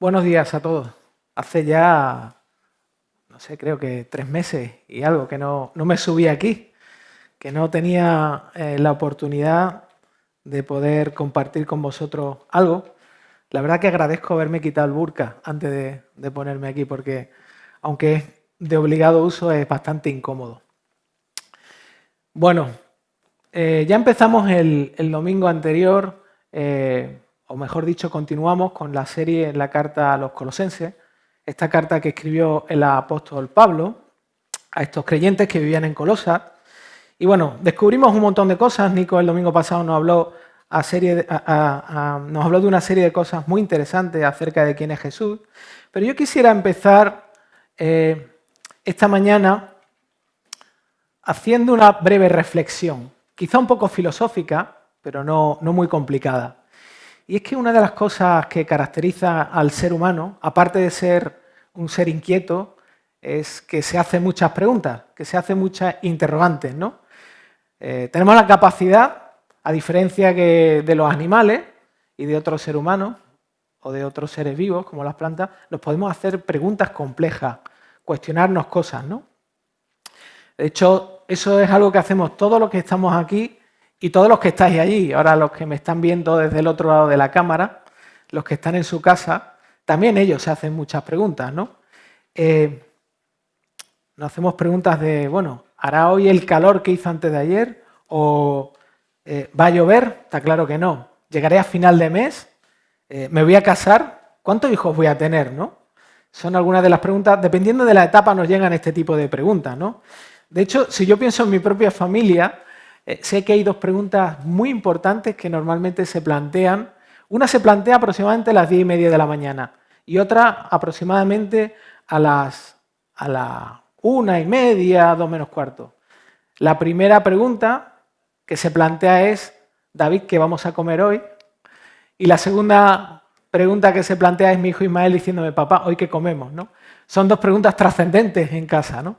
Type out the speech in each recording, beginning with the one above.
Buenos días a todos. Hace ya, no sé, creo que 3 meses y algo que no me subí aquí, que no tenía la oportunidad de poder compartir con vosotros algo. La verdad que agradezco haberme quitado el burka antes de ponerme aquí, porque aunque es de obligado uso, es bastante incómodo. Bueno, ya empezamos el domingo anterior, o mejor dicho, continuamos con la serie en la carta a los Colosenses, esta carta que escribió el apóstol Pablo a estos creyentes que vivían en Colosas. Y bueno, descubrimos un montón de cosas. Nico el domingo pasado nos habló, nos habló de una serie de cosas muy interesantes acerca de quién es Jesús. Pero yo quisiera empezar esta mañana haciendo una breve reflexión, quizá un poco filosófica, pero no muy complicada. Y es que una de las cosas que caracteriza al ser humano, aparte de ser un ser inquieto, es que se hace muchas preguntas, que se hace muchas interrogantes, ¿no? Tenemos la capacidad, a diferencia de los animales y de otros seres humanos o de otros seres vivos, como las plantas, nos podemos hacer preguntas complejas, cuestionarnos cosas, ¿no? De hecho, eso es algo que hacemos todos los que estamos aquí y todos los que estáis allí. Ahora los que me están viendo desde el otro lado de la cámara, los que están en su casa, también ellos se hacen muchas preguntas, ¿no? Nos hacemos preguntas de, bueno, ¿hará hoy el calor que hizo antes de ayer? ¿O va a llover? Está claro que no. ¿Llegaré a final de mes? ¿Me voy a casar? ¿Cuántos hijos voy a tener, no? Son algunas de las preguntas, dependiendo de la etapa nos llegan este tipo de preguntas, ¿no? De hecho, si yo pienso en mi propia familia, sé que hay dos preguntas muy importantes que normalmente se plantean. Una se plantea aproximadamente a las 10:30 de la mañana y otra aproximadamente a las 1:30, 2 menos cuarto. La primera pregunta que se plantea es, David, ¿qué vamos a comer hoy? Y la segunda pregunta que se plantea es mi hijo Ismael diciéndome, papá, ¿hoy qué comemos? ¿No? Son dos preguntas trascendentes en casa, ¿no?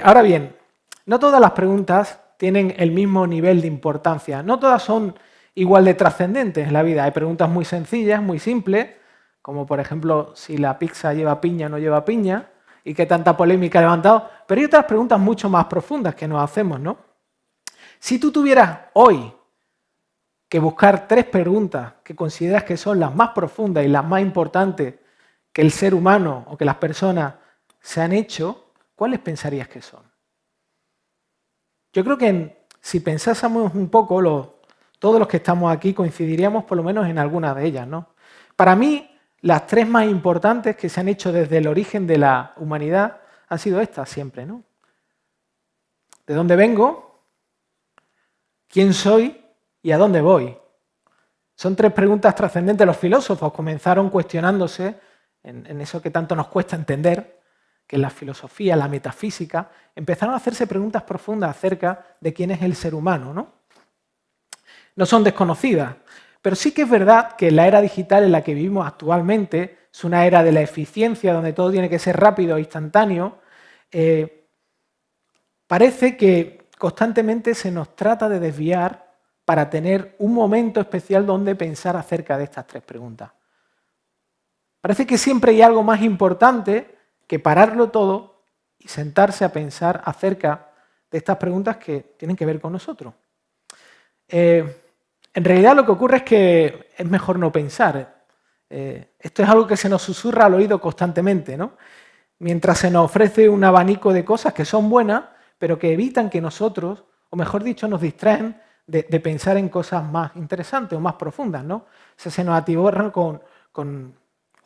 Ahora bien, no todas las preguntas tienen el mismo nivel de importancia, no todas son igual de trascendentes en la vida. Hay preguntas muy sencillas, muy simples, como por ejemplo si la pizza lleva piña o no lleva piña, y qué tanta polémica ha levantado, pero hay otras preguntas mucho más profundas que nos hacemos, ¿no? Si tú tuvieras hoy que buscar 3 preguntas que consideras que son las más profundas y las más importantes que el ser humano o que las personas se han hecho, ¿cuáles pensarías que son? Yo creo que si pensásemos un poco, todos los que estamos aquí coincidiríamos por lo menos en alguna de ellas, ¿no? Para mí, las 3 más importantes que se han hecho desde el origen de la humanidad han sido estas siempre, ¿no? ¿De dónde vengo? ¿Quién soy? ¿Y a dónde voy? Son 3 preguntas trascendentes. Los filósofos comenzaron cuestionándose en eso que tanto nos cuesta entender, que es la filosofía, la metafísica, empezaron a hacerse preguntas profundas acerca de quién es el ser humano, ¿no? No son desconocidas, pero sí que es verdad que la era digital en la que vivimos actualmente es una era de la eficiencia, donde todo tiene que ser rápido e instantáneo. Parece que constantemente se nos trata de desviar para tener un momento especial donde pensar acerca de estas 3 preguntas. Parece que siempre hay algo más importante que pararlo todo y sentarse a pensar acerca de estas preguntas que tienen que ver con nosotros. En realidad lo que ocurre es que es mejor no pensar. Esto es algo que se nos susurra al oído constantemente, ¿no? Mientras se nos ofrece un abanico de cosas que son buenas, pero que evitan que nosotros, o mejor dicho, nos distraen de pensar en cosas más interesantes o más profundas, ¿no? O sea, se nos atiborran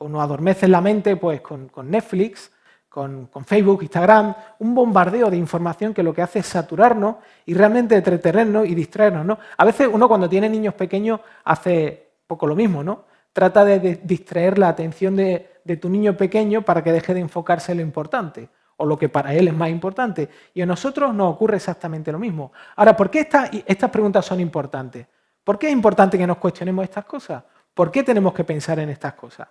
o nos adormecen la mente pues, con Netflix, con Facebook, Instagram, un bombardeo de información que lo que hace es saturarnos y realmente entretenernos y distraernos, ¿no? A veces uno cuando tiene niños pequeños hace poco lo mismo, ¿no? Trata de distraer la atención de tu niño pequeño para que deje de enfocarse en lo importante o lo que para él es más importante. Y a nosotros nos ocurre exactamente lo mismo. Ahora, ¿por qué estas preguntas son importantes? ¿Por qué es importante que nos cuestionemos estas cosas? ¿Por qué tenemos que pensar en estas cosas?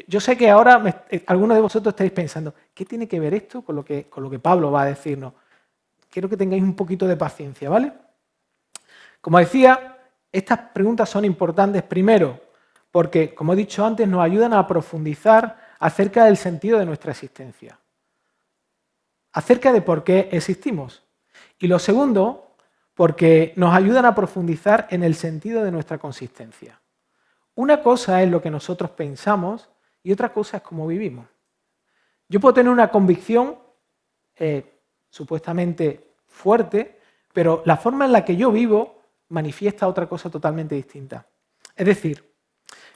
Yo sé que ahora algunos de vosotros estáis pensando, ¿qué tiene que ver esto con lo que Pablo va a decirnos? Quiero que tengáis un poquito de paciencia, ¿vale? Como decía, estas preguntas son importantes primero porque, como he dicho antes, nos ayudan a profundizar acerca del sentido de nuestra existencia, acerca de por qué existimos. Y lo segundo, porque nos ayudan a profundizar en el sentido de nuestra consistencia. Una cosa es lo que nosotros pensamos y otra cosa es cómo vivimos. Yo puedo tener una convicción supuestamente fuerte, pero la forma en la que yo vivo manifiesta otra cosa totalmente distinta. Es decir,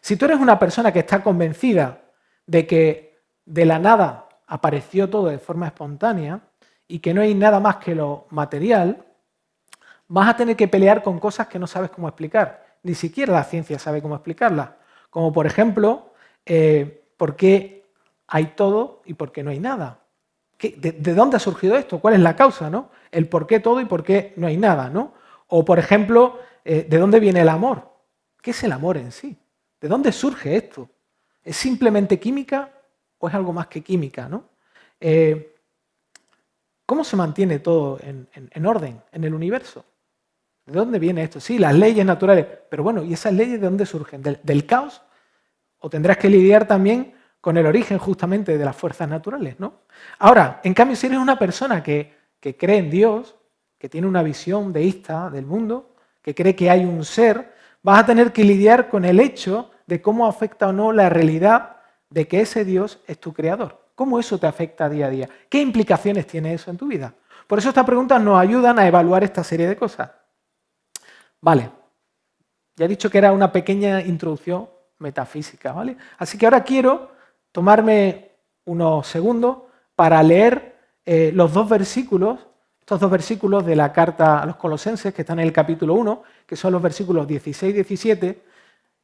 si tú eres una persona que está convencida de que de la nada apareció todo de forma espontánea y que no hay nada más que lo material, vas a tener que pelear con cosas que no sabes cómo explicar. Ni siquiera la ciencia sabe cómo explicarlas. Como por ejemplo, por qué hay todo y por qué no hay nada. ¿De dónde ha surgido esto? ¿Cuál es la causa, ¿no? El por qué todo y por qué no hay nada, ¿no? O por ejemplo, ¿de dónde viene el amor? ¿Qué es el amor en sí? ¿De dónde surge esto? ¿Es simplemente química o es algo más que química, ¿no? ¿Cómo se mantiene todo en orden en el universo? ¿De dónde viene esto? Sí, las leyes naturales, pero bueno, ¿y esas leyes de dónde surgen? ¿Del caos? ¿O tendrás que lidiar también con el origen justamente de las fuerzas naturales, ¿no? Ahora, en cambio, si eres una persona que cree en Dios, que tiene una visión deísta del mundo, que cree que hay un ser, vas a tener que lidiar con el hecho de cómo afecta o no la realidad de que ese Dios es tu creador. ¿Cómo eso te afecta día a día? ¿Qué implicaciones tiene eso en tu vida? Por eso estas preguntas nos ayudan a evaluar esta serie de cosas. Vale, ya he dicho que era una pequeña introducción metafísica, ¿vale? Así que ahora quiero tomarme unos segundos para leer los dos versículos, estos dos versículos de la carta a los Colosenses que están en el capítulo 1, que son los versículos 16 y 17,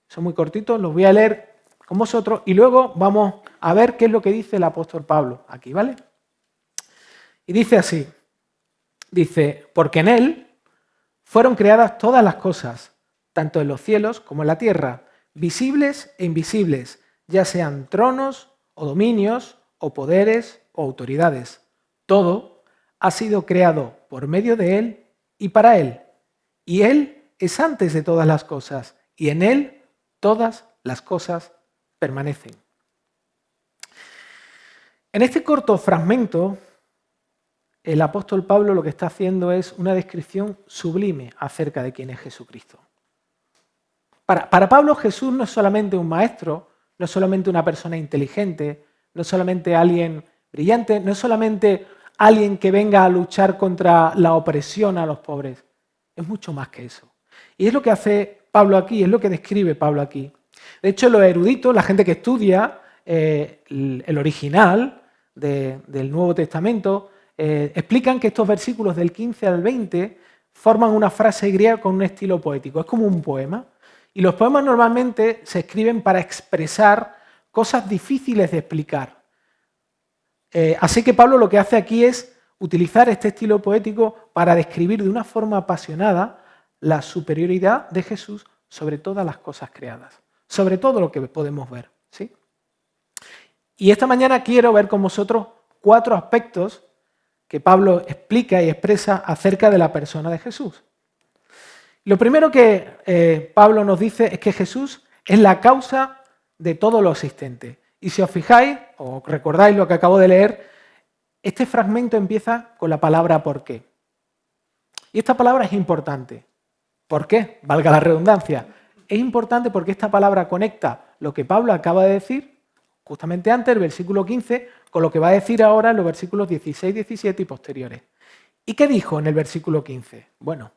son muy cortitos, los voy a leer con vosotros y luego vamos a ver qué es lo que dice el apóstol Pablo aquí, ¿vale? Y dice así, dice, porque en él fueron creadas todas las cosas, tanto en los cielos como en la tierra, visibles e invisibles, ya sean tronos o dominios o poderes o autoridades. Todo ha sido creado por medio de Él y para Él. Y Él es antes de todas las cosas y en Él todas las cosas permanecen. En este corto fragmento, el apóstol Pablo lo que está haciendo es una descripción sublime acerca de quién es Jesucristo. Para Pablo, Jesús no es solamente un maestro, no es solamente una persona inteligente, no es solamente alguien brillante, no es solamente alguien que venga a luchar contra la opresión a los pobres. Es mucho más que eso. Y es lo que hace Pablo aquí, es lo que describe Pablo aquí. De hecho, los eruditos, la gente que estudia el original del Nuevo Testamento, explican que estos versículos del 15 al 20 forman una frase griega con un estilo poético. Es como un poema. Y los poemas normalmente se escriben para expresar cosas difíciles de explicar. Así que Pablo lo que hace aquí es utilizar este estilo poético para describir de una forma apasionada la superioridad de Jesús sobre todas las cosas creadas, sobre todo lo que podemos ver, ¿sí? Y esta mañana quiero ver con vosotros 4 aspectos que Pablo explica y expresa acerca de la persona de Jesús. Lo primero que Pablo nos dice es que Jesús es la causa de todo lo existente. Y si os fijáis, o recordáis lo que acabo de leer, este fragmento empieza con la palabra ¿por qué? Y esta palabra es importante. ¿Por qué? Valga la redundancia. Es importante porque esta palabra conecta lo que Pablo acaba de decir, justamente antes, el versículo 15, con lo que va a decir ahora en los versículos 16, 17 y posteriores. ¿Y qué dijo en el versículo 15? Bueno,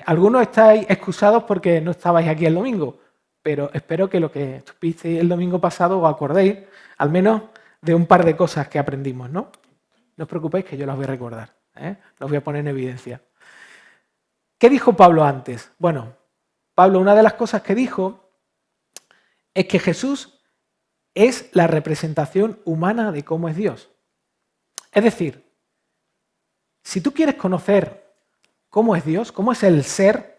algunos estáis excusados porque no estabais aquí el domingo, pero espero que lo que estuvisteis el domingo pasado os acordéis, al menos de un par de cosas que aprendimos, ¿no? No os preocupéis que yo las voy a recordar, los voy a poner en evidencia. ¿Qué dijo Pablo antes? Bueno, Pablo, una de las cosas que dijo es que Jesús es la representación humana de cómo es Dios. Es decir, si tú quieres conocer cómo es Dios, cómo es el ser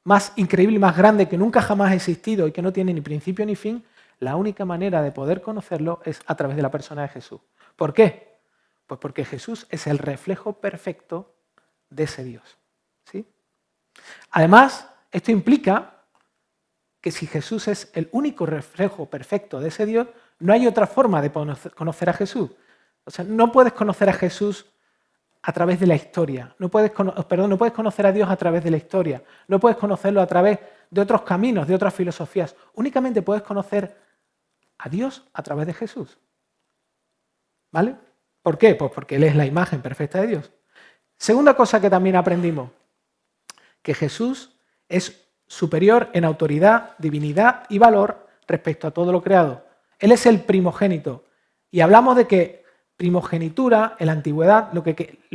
más increíble y más grande que nunca jamás ha existido y que no tiene ni principio ni fin, la única manera de poder conocerlo es a través de la persona de Jesús. ¿Por qué? Pues porque Jesús es el reflejo perfecto de ese Dios, ¿sí? Además, esto implica que si Jesús es el único reflejo perfecto de ese Dios, no hay otra forma de conocer a Jesús. O sea, no puedes conocer a Jesús a través de la historia. No puedes conocer a Dios a través de la historia. No puedes conocerlo a través de otros caminos, de otras filosofías. Únicamente puedes conocer a Dios a través de Jesús. ¿Vale? ¿Por qué? Pues porque Él es la imagen perfecta de Dios. Segunda cosa que también aprendimos, que Jesús es superior en autoridad, divinidad y valor respecto a todo lo creado. Él es el primogénito. Y hablamos de que primogenitura en la antigüedad lo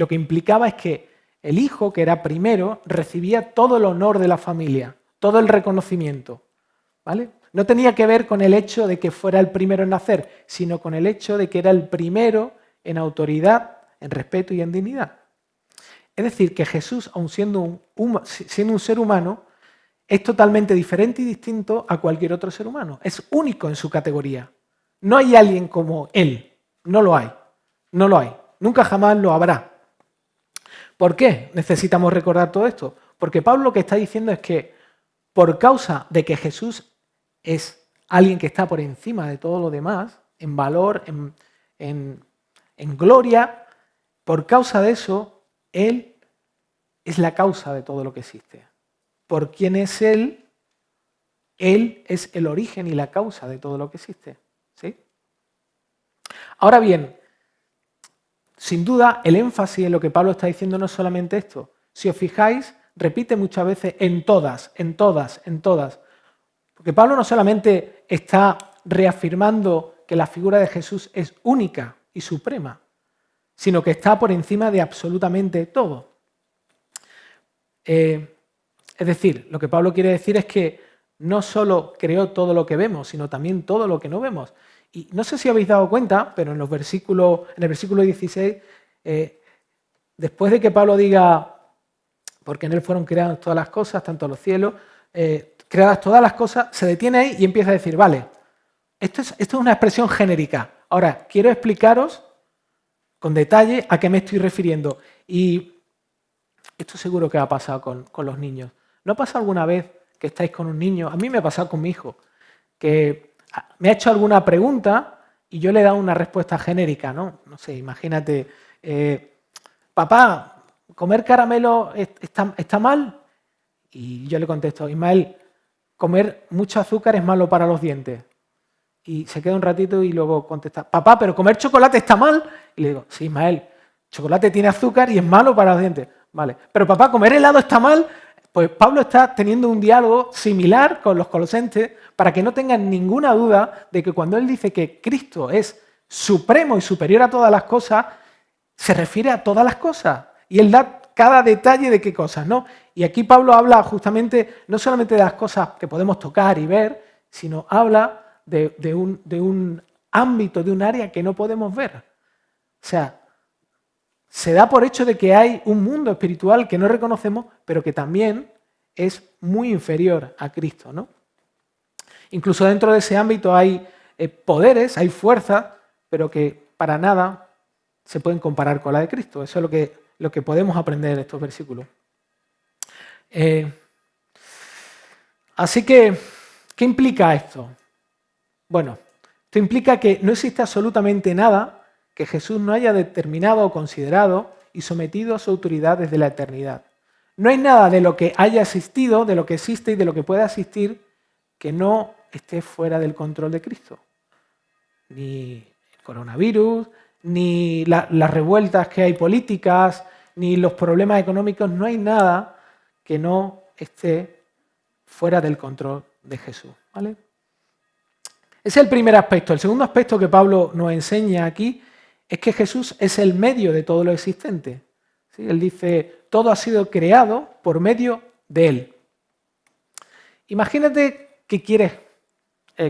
que implicaba es que el hijo, que era primero, recibía todo el honor de la familia, todo el reconocimiento. ¿Vale? No tenía que ver con el hecho de que fuera el primero en nacer, sino con el hecho de que era el primero en autoridad, en respeto y en dignidad. Es decir, que Jesús, aun siendo un ser humano, es totalmente diferente y distinto a cualquier otro ser humano. Es único en su categoría. No hay alguien como Él. No lo hay. No lo hay. Nunca jamás lo habrá. ¿Por qué necesitamos recordar todo esto? Porque Pablo lo que está diciendo es que por causa de que Jesús es alguien que está por encima de todo lo demás, en valor, en gloria, por causa de eso, Él es la causa de todo lo que existe. Por quién es Él es el origen y la causa de todo lo que existe. ¿Sí? Ahora bien, sin duda, el énfasis en lo que Pablo está diciendo no es solamente esto. Si os fijáis, repite muchas veces en todas, en todas, en todas. Porque Pablo no solamente está reafirmando que la figura de Jesús es única y suprema, sino que está por encima de absolutamente todo. Es decir, lo que Pablo quiere decir es que no solo creó todo lo que vemos, sino también todo lo que no vemos. Y no sé si habéis dado cuenta, pero en el versículo 16, después de que Pablo diga, porque en él fueron creadas todas las cosas, tanto los cielos, creadas todas las cosas, se detiene ahí y empieza a decir, vale, esto es una expresión genérica. Ahora, quiero explicaros con detalle a qué me estoy refiriendo. Y esto seguro que ha pasado con los niños. ¿No ha pasado alguna vez que estáis con un niño? A mí me ha pasado con mi hijo, que me ha hecho alguna pregunta y yo le he dado una respuesta genérica, ¿no? No sé, imagínate, papá, ¿comer caramelo está mal? Y yo le contesto, Ismael, comer mucho azúcar es malo para los dientes. Y se queda un ratito y luego contesta, papá, ¿pero comer chocolate está mal? Y le digo, sí, Ismael, chocolate tiene azúcar y es malo para los dientes. Vale, pero papá, ¿comer helado está mal? Pues Pablo está teniendo un diálogo similar con los colosenses para que no tengan ninguna duda de que cuando él dice que Cristo es supremo y superior a todas las cosas, se refiere a todas las cosas. Y él da cada detalle de qué cosas, ¿no? Y aquí Pablo habla justamente no solamente de las cosas que podemos tocar y ver, sino habla de un ámbito, de un área que no podemos ver. O sea, se da por hecho de que hay un mundo espiritual que no reconocemos, pero que también es muy inferior a Cristo, ¿no? Incluso dentro de ese ámbito hay poderes, hay fuerzas, pero que para nada se pueden comparar con la de Cristo. Eso es lo que podemos aprender de estos versículos. Así que, ¿qué implica esto? Bueno, esto implica que no existe absolutamente nada que Jesús no haya determinado o considerado y sometido a su autoridad desde la eternidad. No hay nada de lo que haya existido, de lo que existe y de lo que pueda existir que no esté fuera del control de Cristo. Ni el coronavirus, ni las revueltas que hay políticas, ni los problemas económicos, no hay nada que no esté fuera del control de Jesús, ¿vale? Ese es el primer aspecto. El segundo aspecto que Pablo nos enseña aquí es que Jesús es el medio de todo lo existente. ¿Sí? Él dice, todo ha sido creado por medio de Él. Imagínate que quieres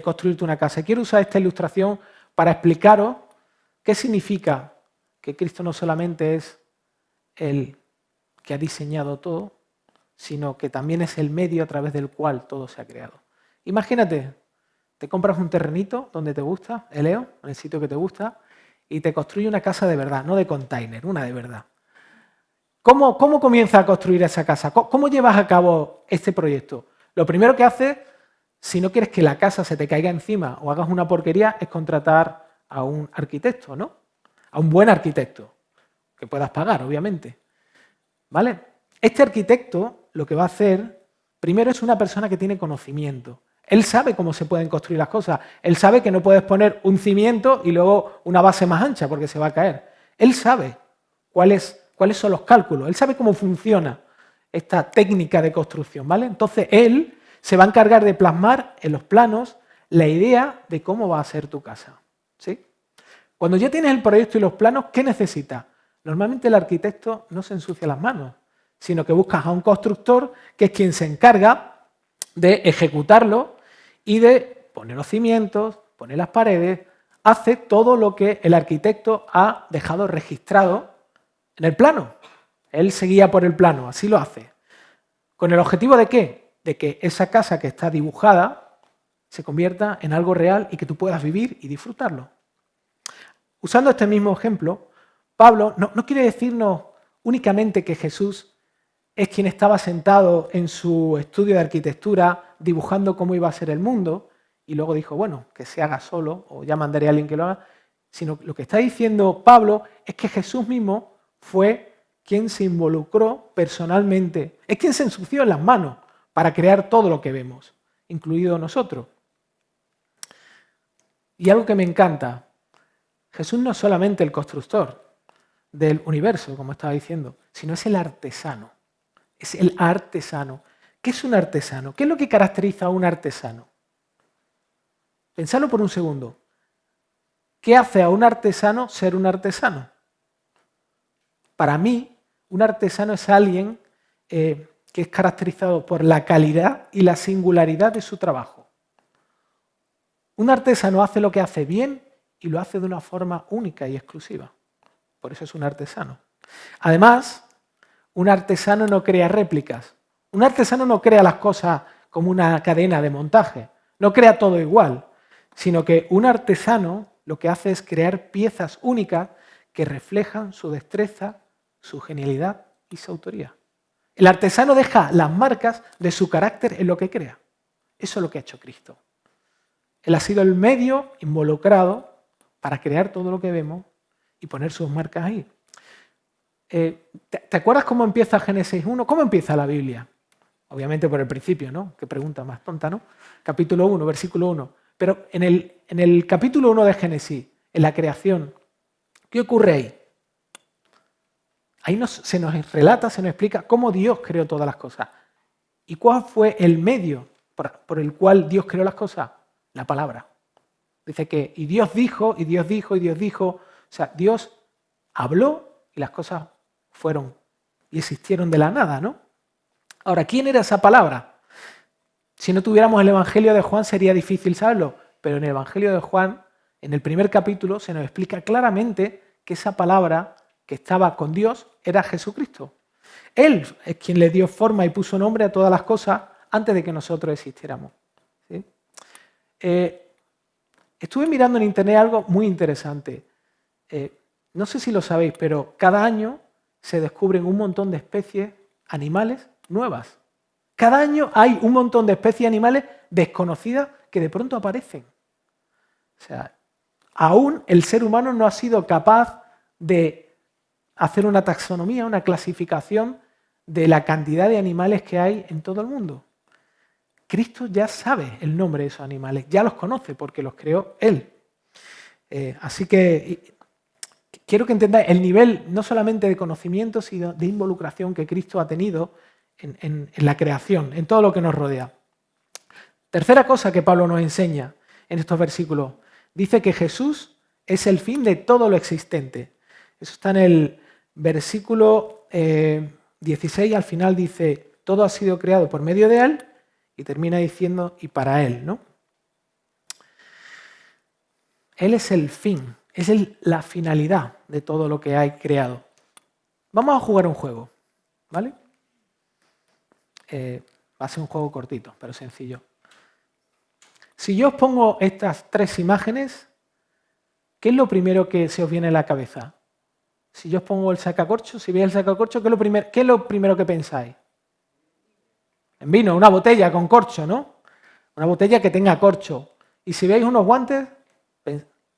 construirte una casa. Quiero usar esta ilustración para explicaros qué significa que Cristo no solamente es el que ha diseñado todo, sino que también es el medio a través del cual todo se ha creado. Imagínate, te compras un terrenito donde te gusta, Eleo, en el sitio que te gusta, y te construye una casa de verdad, no de container, una de verdad. ¿Cómo comienzas a construir esa casa? ¿Cómo llevas a cabo este proyecto? Lo primero que haces, si no quieres que la casa se te caiga encima o hagas una porquería, es contratar a un arquitecto, ¿no? A un buen arquitecto, que puedas pagar, obviamente. ¿Vale? Este arquitecto lo que va a hacer, primero es una persona que tiene conocimiento. Él sabe cómo se pueden construir las cosas. Él sabe que no puedes poner un cimiento y luego una base más ancha porque se va a caer. Él sabe cuáles son los cálculos. Él sabe cómo funciona esta técnica de construcción, ¿vale? Entonces, él se va a encargar de plasmar en los planos la idea de cómo va a ser tu casa, ¿sí? Cuando ya tienes el proyecto y los planos, ¿qué necesitas? Normalmente el arquitecto no se ensucia las manos, sino que buscas a un constructor que es quien se encarga de ejecutarlo y de poner los cimientos, poner las paredes, hace todo lo que el arquitecto ha dejado registrado en el plano. Él se guía por el plano, así lo hace. ¿Con el objetivo de qué? De que esa casa que está dibujada se convierta en algo real y que tú puedas vivir y disfrutarlo. Usando este mismo ejemplo, Pablo no quiere decirnos únicamente que Jesús es quien estaba sentado en su estudio de arquitectura dibujando cómo iba a ser el mundo y luego dijo, bueno, que se haga solo o ya mandaré a alguien que lo haga, sino lo que está diciendo Pablo es que Jesús mismo fue quien se involucró personalmente, es quien se ensució en las manos para crear todo lo que vemos, incluido nosotros. Y algo que me encanta, Jesús no es solamente el constructor del universo, como estaba diciendo, sino es el artesano. Es el artesano. ¿Qué es un artesano? ¿Qué es lo que caracteriza a un artesano? Pensadlo por un segundo. ¿Qué hace a un artesano ser un artesano? Para mí, un artesano es alguien que es caracterizado por la calidad y la singularidad de su trabajo. Un artesano hace lo que hace bien y lo hace de una forma única y exclusiva. Por eso es un artesano. Además, un artesano no crea réplicas. Un artesano no crea las cosas como una cadena de montaje. No crea todo igual, sino que un artesano lo que hace es crear piezas únicas que reflejan su destreza, su genialidad y su autoría. El artesano deja las marcas de su carácter en lo que crea. Eso es lo que ha hecho Cristo. Él ha sido el medio involucrado para crear todo lo que vemos y poner sus marcas ahí. ¿Te acuerdas cómo empieza Génesis 1? ¿Cómo empieza la Biblia? Obviamente por el principio, ¿no? Qué pregunta más tonta, ¿no? Capítulo 1, versículo 1. Pero en el capítulo 1 de Génesis, en la creación, ¿qué ocurre ahí? Ahí se nos relata, se nos explica cómo Dios creó todas las cosas. ¿Y cuál fue el medio por el cual Dios creó las cosas? La palabra. Dice que, y Dios dijo, y Dios dijo, y Dios dijo. O sea, Dios habló y las cosas fueron y existieron de la nada, ¿no? Ahora, ¿quién era esa palabra? Si no tuviéramos el Evangelio de Juan sería difícil saberlo, pero en el Evangelio de Juan, en el primer capítulo, se nos explica claramente que esa palabra que estaba con Dios era Jesucristo. Él es quien le dio forma y puso nombre a todas las cosas antes de que nosotros existiéramos. ¿Sí? Estuve mirando en internet algo muy interesante. No sé si lo sabéis, pero cada año se descubren un montón de especies animales nuevas. Cada año hay un montón de especies animales desconocidas que de pronto aparecen. O sea, aún el ser humano no ha sido capaz de hacer una taxonomía, una clasificación de la cantidad de animales que hay en todo el mundo. Cristo ya sabe el nombre de esos animales, ya los conoce porque los creó Él. Así que quiero que entendáis el nivel no solamente de conocimiento, sino de involucración que Cristo ha tenido en la creación, en todo lo que nos rodea. Tercera cosa que Pablo nos enseña en estos versículos, dice que Jesús es el fin de todo lo existente. Eso está en el versículo 16, al final dice, todo ha sido creado por medio de Él, y termina diciendo, y para Él, ¿no? Él es el fin, es la finalidad de todo lo que hay creado. Vamos a jugar un juego, ¿vale? Va a ser un juego cortito, pero sencillo. Si yo os pongo estas tres imágenes, ¿qué es lo primero que se os viene a la cabeza? Si yo os pongo el sacacorcho, si veis el sacacorcho, ¿qué es lo primero que pensáis? En vino, una botella con corcho, ¿no? Una botella que tenga corcho. Y si veis unos guantes,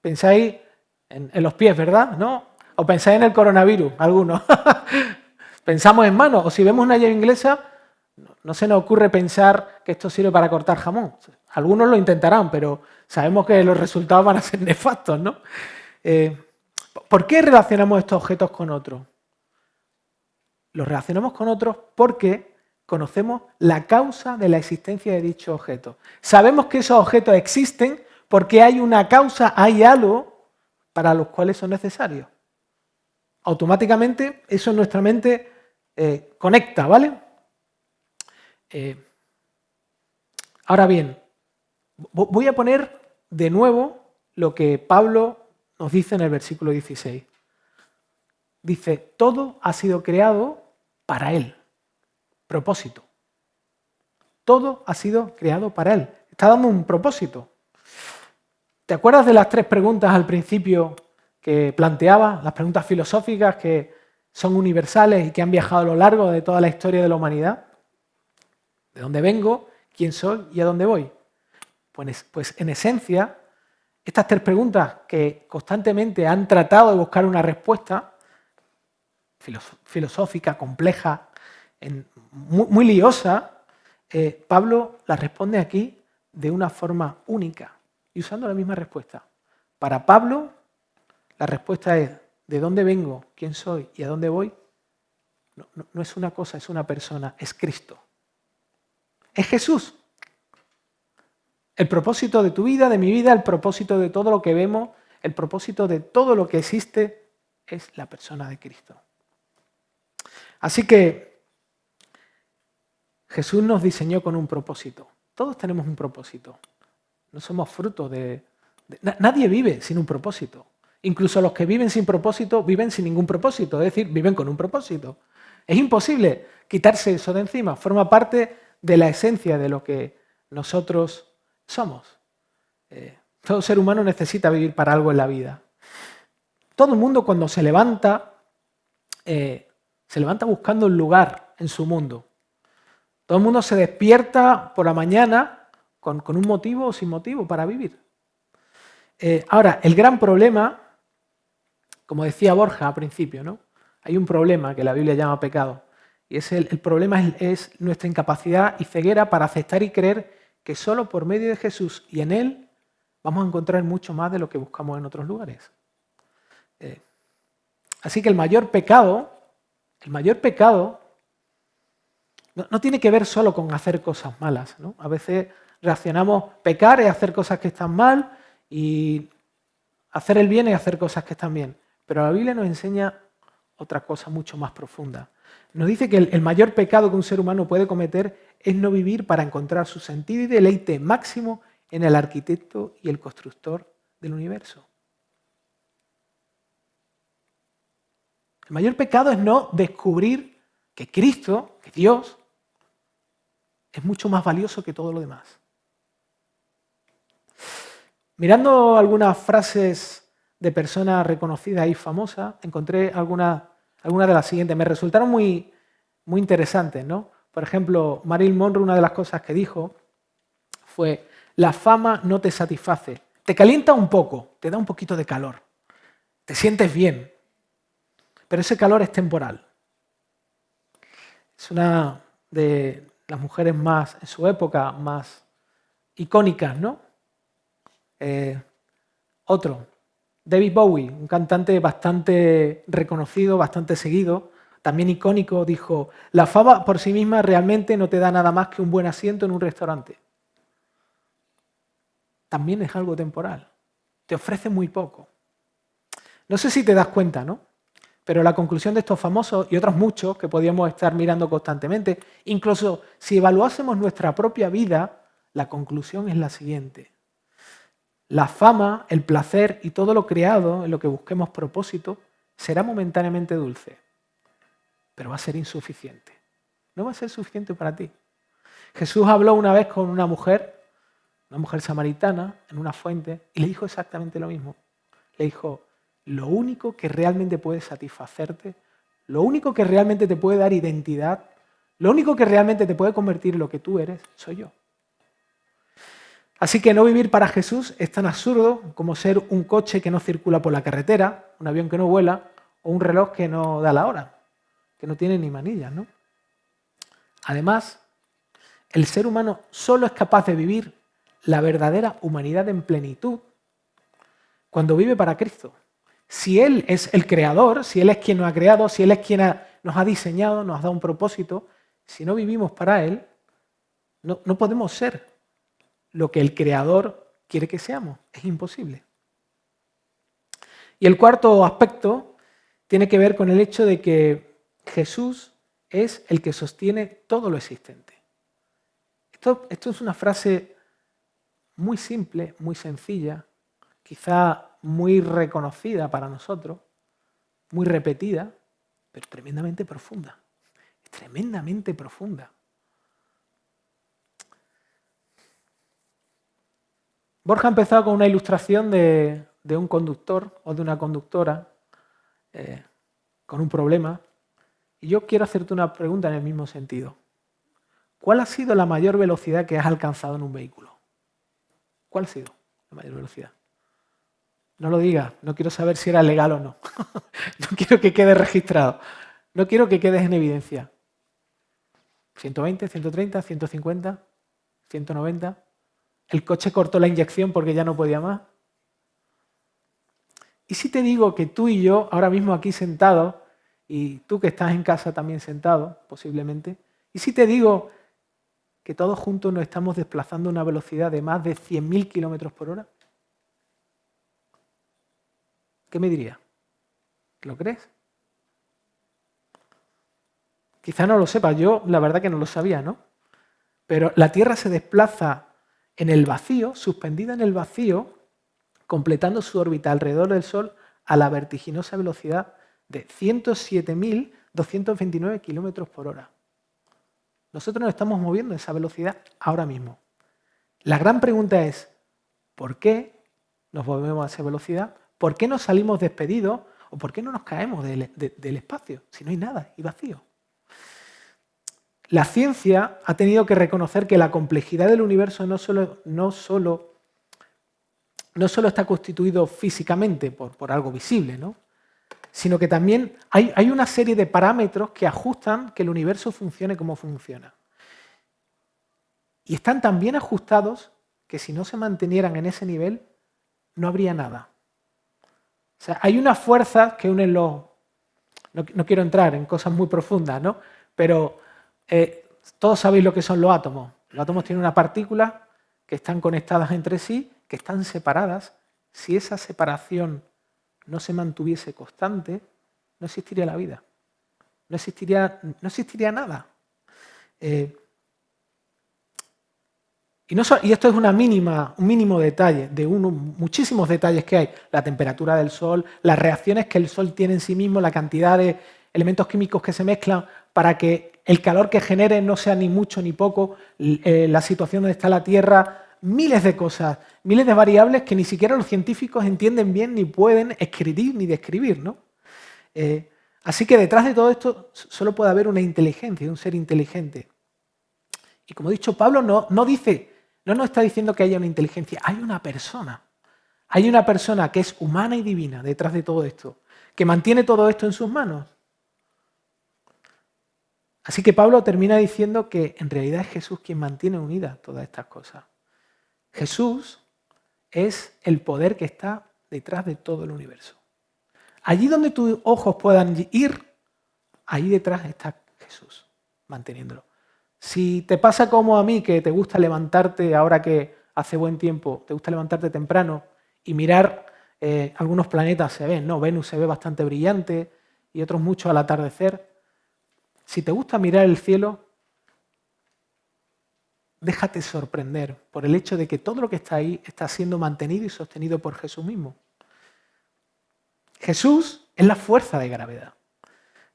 pensáis en los pies, ¿verdad? ¿No? O pensáis en el coronavirus, algunos. Pensamos en manos. O si vemos una llave inglesa, no se nos ocurre pensar que esto sirve para cortar jamón. Algunos lo intentarán, pero sabemos que los resultados van a ser nefastos, ¿no? ¿Por qué relacionamos estos objetos con otros? Los relacionamos con otros porque conocemos la causa de la existencia de dichos objetos. Sabemos que esos objetos existen porque hay una causa, hay algo para los cuales son necesarios. Automáticamente eso en nuestra mente conecta, ¿vale? Ahora bien, voy a poner de nuevo lo que Pablo nos dice en el versículo 16. Dice, todo ha sido creado para Él. Propósito. Todo ha sido creado para Él. Está dando un propósito. ¿Te acuerdas de las 3 preguntas al principio que planteaba? Las preguntas filosóficas que son universales y que han viajado a lo largo de toda la historia de la humanidad. ¿De dónde vengo? ¿Quién soy? ¿Y a dónde voy? Pues en esencia, estas 3 preguntas que constantemente han tratado de buscar una respuesta filosófica, compleja, muy liosa, Pablo las responde aquí de una forma única y usando la misma respuesta. Para Pablo, la respuesta es ¿de dónde vengo? ¿Quién soy? ¿Y a dónde voy? No es una cosa, es una persona, es Cristo. Es Jesús. El propósito de tu vida, de mi vida, el propósito de todo lo que vemos, el propósito de todo lo que existe es la persona de Cristo. Así que Jesús nos diseñó con un propósito. Todos tenemos un propósito. No somos fruto de... Nadie vive sin un propósito. Incluso los que viven sin propósito viven sin ningún propósito, es decir, viven con un propósito. Es imposible quitarse eso de encima. Forma parte de la esencia de lo que nosotros somos. Todo ser humano necesita vivir para algo en la vida. Todo el mundo cuando se levanta buscando un lugar en su mundo. Todo el mundo se despierta por la mañana con un motivo o sin motivo para vivir. Ahora, el gran problema, como decía Borja al principio, ¿no? Hay un problema que la Biblia llama pecado. Y el problema es nuestra incapacidad y ceguera para aceptar y creer que solo por medio de Jesús y en Él vamos a encontrar mucho más de lo que buscamos en otros lugares. Así que el mayor pecado no tiene que ver solo con hacer cosas malas, ¿no? A veces reaccionamos, pecar es hacer cosas que están mal y hacer el bien es hacer cosas que están bien. Pero la Biblia nos enseña otra cosa mucho más profunda. Nos dice que el mayor pecado que un ser humano puede cometer es no vivir para encontrar su sentido y deleite máximo en el arquitecto y el constructor del universo. El mayor pecado es no descubrir que Cristo, que Dios, es mucho más valioso que todo lo demás. Mirando algunas frases de personas reconocidas y famosas, encontré algunas de las siguientes. Me resultaron muy interesantes, ¿no? Por ejemplo, Marilyn Monroe, una de las cosas que dijo fue: la fama no te satisface, te calienta un poco, te da un poquito de calor, te sientes bien, pero ese calor es temporal. Es una de las mujeres más, en su época, más icónicas, ¿no? Otro, David Bowie, un cantante bastante reconocido, bastante seguido, también icónico, dijo: la fama por sí misma realmente no te da nada más que un buen asiento en un restaurante. También es algo temporal, te ofrece muy poco. No sé si te das cuenta, ¿no? Pero la conclusión de estos famosos y otros muchos que podíamos estar mirando constantemente, incluso si evaluásemos nuestra propia vida, la conclusión es la siguiente. La fama, el placer y todo lo creado en lo que busquemos propósito será momentáneamente dulce, pero va a ser insuficiente. No va a ser suficiente para ti. Jesús habló una vez con una mujer samaritana, en una fuente, y le dijo exactamente lo mismo. Le dijo: lo único que realmente puede satisfacerte, lo único que realmente te puede dar identidad, lo único que realmente te puede convertir en lo que tú eres, soy yo. Así que no vivir para Jesús es tan absurdo como ser un coche que no circula por la carretera, un avión que no vuela o un reloj que no da la hora, que no tiene ni manillas, ¿no? Además, el ser humano solo es capaz de vivir la verdadera humanidad en plenitud cuando vive para Cristo. Si Él es el creador, si Él es quien nos ha creado, si Él es quien nos ha diseñado, nos ha dado un propósito, si no vivimos para Él, no podemos ser lo que el creador quiere que seamos. Es imposible. Y el cuarto aspecto tiene que ver con el hecho de que Jesús es el que sostiene todo lo existente. Esto es una frase muy simple, muy sencilla, quizá muy reconocida para nosotros, muy repetida, pero tremendamente profunda. Es tremendamente profunda. Borja ha empezado con una ilustración de un conductor o de una conductora con un problema. Y yo quiero hacerte una pregunta en el mismo sentido. ¿Cuál ha sido la mayor velocidad que has alcanzado en un vehículo? ¿Cuál ha sido la mayor velocidad? No lo digas, no quiero saber si era legal o no. No quiero que quede registrado. No quiero que quedes en evidencia. 120, 130, 150, 190. El coche cortó la inyección porque ya no podía más. ¿Y si te digo que tú y yo, ahora mismo aquí sentados, y tú que estás en casa también sentado, posiblemente, y si te digo que todos juntos nos estamos desplazando a una velocidad de más de 100.000 kilómetros por hora? ¿Qué me dirías? ¿Lo crees? Quizá no lo sepas, yo la verdad que no lo sabía, ¿no? Pero la Tierra se desplaza en el vacío, suspendida en el vacío, completando su órbita alrededor del Sol a la vertiginosa velocidad de 107.229 kilómetros por hora. Nosotros nos estamos moviendo a esa velocidad ahora mismo. La gran pregunta es, ¿por qué nos movemos a esa velocidad? ¿Por qué no salimos despedidos? ¿O por qué no nos caemos del espacio si no hay nada y vacío? La ciencia ha tenido que reconocer que la complejidad del universo no solo está constituido físicamente por algo visible, ¿no? Sino que también hay una serie de parámetros que ajustan que el universo funcione como funciona. Y están tan bien ajustados que si no se mantenieran en ese nivel, no habría nada. O sea, hay unas fuerzas que unen los... No quiero entrar en cosas muy profundas, ¿no? Pero todos sabéis lo que son los átomos. Los átomos tienen una partícula que están conectadas entre sí, que están separadas. Si esa separación no se mantuviese constante, no existiría la vida. No existiría nada. Y esto es un mínimo detalle de muchísimos detalles que hay. La temperatura del Sol, las reacciones que el Sol tiene en sí mismo, la cantidad de elementos químicos que se mezclan para que el calor que genere no sea ni mucho ni poco, la situación donde está la Tierra, miles de cosas, miles de variables que ni siquiera los científicos entienden bien ni pueden escribir ni describir, ¿no? Así que detrás de todo esto solo puede haber una inteligencia, un ser inteligente. Y como he dicho, Pablo no nos está diciendo que haya una inteligencia, hay una persona. Hay una persona que es humana y divina detrás de todo esto, que mantiene todo esto en sus manos. Así que Pablo termina diciendo que en realidad es Jesús quien mantiene unidas todas estas cosas. Jesús es el poder que está detrás de todo el universo. Allí donde tus ojos puedan ir, ahí detrás está Jesús, manteniéndolo. Si te pasa como a mí, que te gusta levantarte, ahora que hace buen tiempo, te gusta levantarte temprano y mirar algunos planetas se ven, ¿no? Venus se ve bastante brillante y otros mucho al atardecer. Si te gusta mirar el cielo, déjate sorprender por el hecho de que todo lo que está ahí está siendo mantenido y sostenido por Jesús mismo. Jesús es la fuerza de gravedad.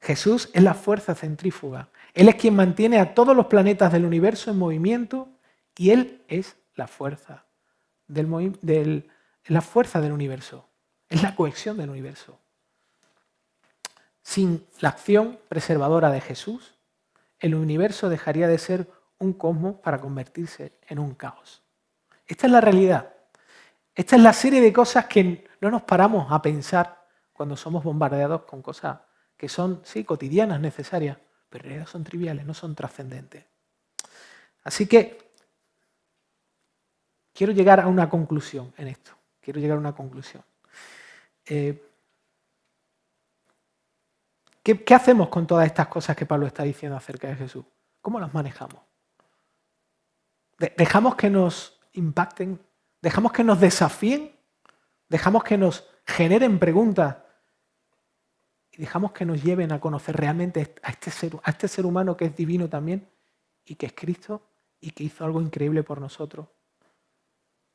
Jesús es la fuerza centrífuga. Él es quien mantiene a todos los planetas del universo en movimiento y Él es la fuerza del universo. Es la cohesión del universo. Sin la acción preservadora de Jesús, el universo dejaría de ser un cosmos para convertirse en un caos. Esta es la realidad. Esta es la serie de cosas que no nos paramos a pensar cuando somos bombardeados con cosas que son, sí, cotidianas, necesarias, pero en realidad son triviales, no son trascendentes. Así que quiero llegar a una conclusión en esto. Quiero llegar a una conclusión. ¿Qué hacemos con todas estas cosas que Pablo está diciendo acerca de Jesús? ¿Cómo las manejamos? ¿Dejamos que nos impacten? ¿Dejamos que nos desafíen? ¿Dejamos que nos generen preguntas? ¿Y dejamos que nos lleven a conocer realmente a este ser humano que es divino también y que es Cristo y que hizo algo increíble por nosotros?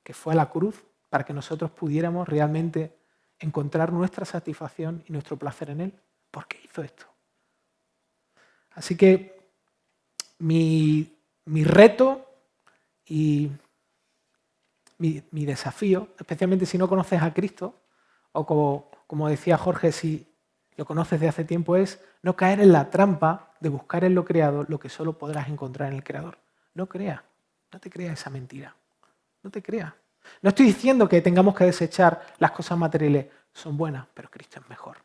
Que fue a la cruz para que nosotros pudiéramos realmente encontrar nuestra satisfacción y nuestro placer en Él. ¿Por qué hizo esto? Así que mi reto y mi desafío, especialmente si no conoces a Cristo, o como decía Jorge, si lo conoces de hace tiempo, es no caer en la trampa de buscar en lo creado lo que solo podrás encontrar en el Creador. No creas, no te creas esa mentira. No te creas. No estoy diciendo que tengamos que desechar las cosas materiales. Son buenas, pero Cristo es mejor.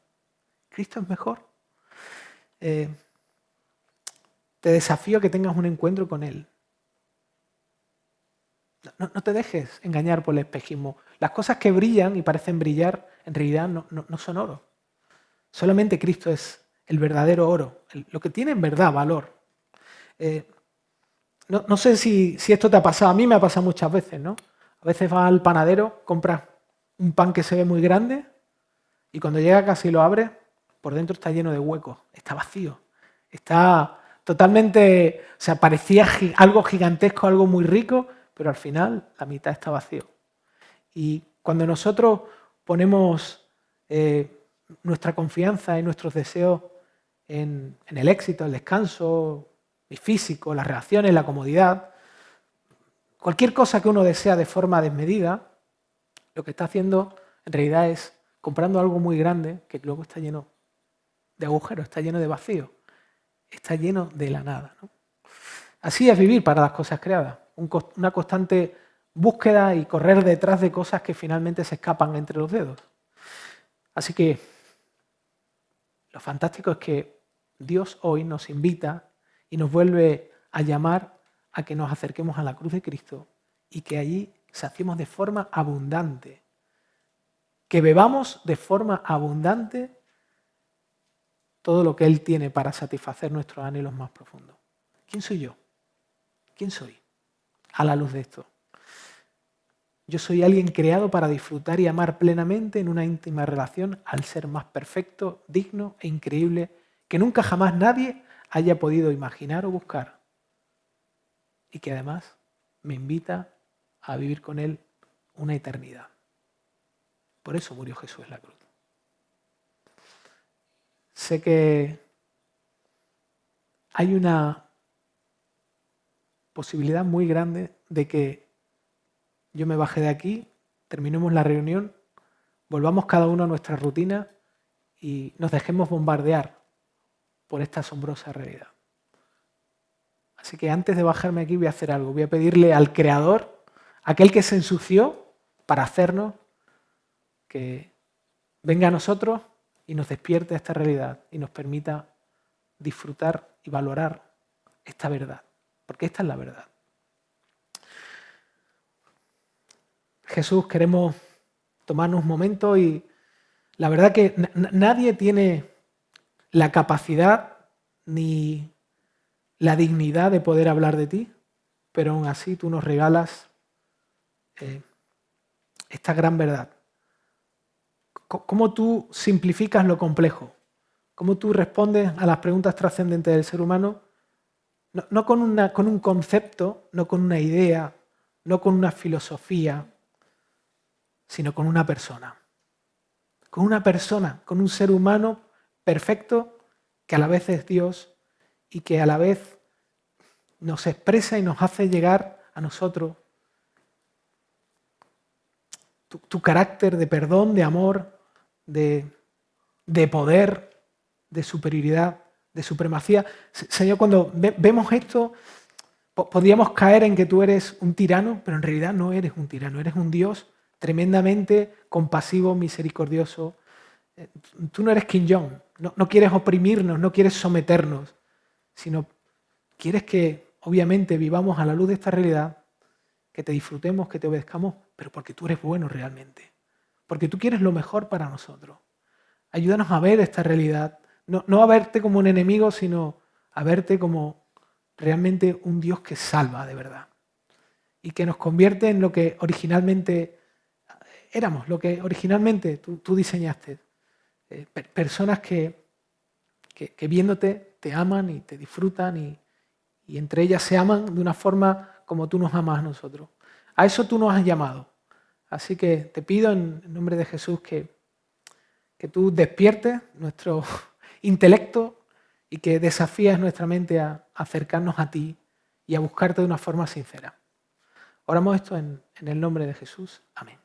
Cristo es mejor. Te desafío a que tengas un encuentro con Él. No te dejes engañar por el espejismo. Las cosas que brillan y parecen brillar, en realidad no son oro. Solamente Cristo es el verdadero oro, lo que tiene en verdad valor. No sé si esto te ha pasado, a mí me ha pasado muchas veces, ¿no? A veces vas al panadero, compras un pan que se ve muy grande y cuando llega a casa y lo abres, por dentro está lleno de huecos, está vacío, está totalmente, o sea, parecía algo gigantesco, algo muy rico, pero al final la mitad está vacío. Y cuando nosotros ponemos nuestra confianza y nuestros deseos en el éxito, el descanso, el físico, las relaciones, la comodidad, cualquier cosa que uno desea de forma desmedida, lo que está haciendo en realidad es comprando algo muy grande que luego está lleno de agujeros, está lleno de vacío, está lleno de la nada, ¿no? Así es vivir para las cosas creadas, una constante búsqueda y correr detrás de cosas que finalmente se escapan entre los dedos. Así que lo fantástico es que Dios hoy nos invita y nos vuelve a llamar a que nos acerquemos a la cruz de Cristo y que allí saciemos de forma abundante, que bebamos de forma abundante todo lo que Él tiene para satisfacer nuestros anhelos más profundos. ¿Quién soy yo? ¿Quién soy a la luz de esto? Yo soy alguien creado para disfrutar y amar plenamente en una íntima relación al ser más perfecto, digno e increíble que nunca jamás nadie haya podido imaginar o buscar. Y que además me invita a vivir con Él una eternidad. Por eso murió Jesús en la cruz. Sé que hay una posibilidad muy grande de que yo me baje de aquí, terminemos la reunión, volvamos cada uno a nuestra rutina y nos dejemos bombardear por esta asombrosa realidad. Así que antes de bajarme aquí voy a hacer algo. Voy a pedirle al Creador, aquel que se ensució para hacernos, que venga a nosotros y nos despierte a esta realidad y nos permita disfrutar y valorar esta verdad, porque esta es la verdad. Jesús, queremos tomarnos un momento y la verdad que nadie tiene la capacidad ni la dignidad de poder hablar de ti, pero aún así tú nos regalas esta gran verdad. Cómo tú simplificas lo complejo, cómo tú respondes a las preguntas trascendentes del ser humano, no con un concepto, no con una idea, no con una filosofía, sino con una persona. Con una persona, con un ser humano perfecto que a la vez es Dios y que a la vez nos expresa y nos hace llegar a nosotros tu carácter de perdón, de amor, de poder, de superioridad, de supremacía. Señor, cuando vemos esto, Podríamos caer en que tú eres un tirano, pero en realidad no eres un tirano, eres un Dios tremendamente compasivo, misericordioso. Tú no eres Kim Jong, no quieres oprimirnos, no quieres someternos, sino quieres que obviamente vivamos a la luz de esta realidad, que te disfrutemos, que te obedezcamos, pero porque tú eres bueno realmente, porque tú quieres lo mejor para nosotros. Ayúdanos a ver esta realidad, no a verte como un enemigo, sino a verte como realmente un Dios que salva de verdad y que nos convierte en lo que originalmente éramos, lo que originalmente tú diseñaste. Personas que viéndote te aman y te disfrutan y entre ellas se aman de una forma como tú nos amas a nosotros. A eso tú nos has llamado. Así que te pido en nombre de Jesús que tú despiertes nuestro intelecto y que desafíes nuestra mente a acercarnos a ti y a buscarte de una forma sincera. Oramos esto en el nombre de Jesús. Amén.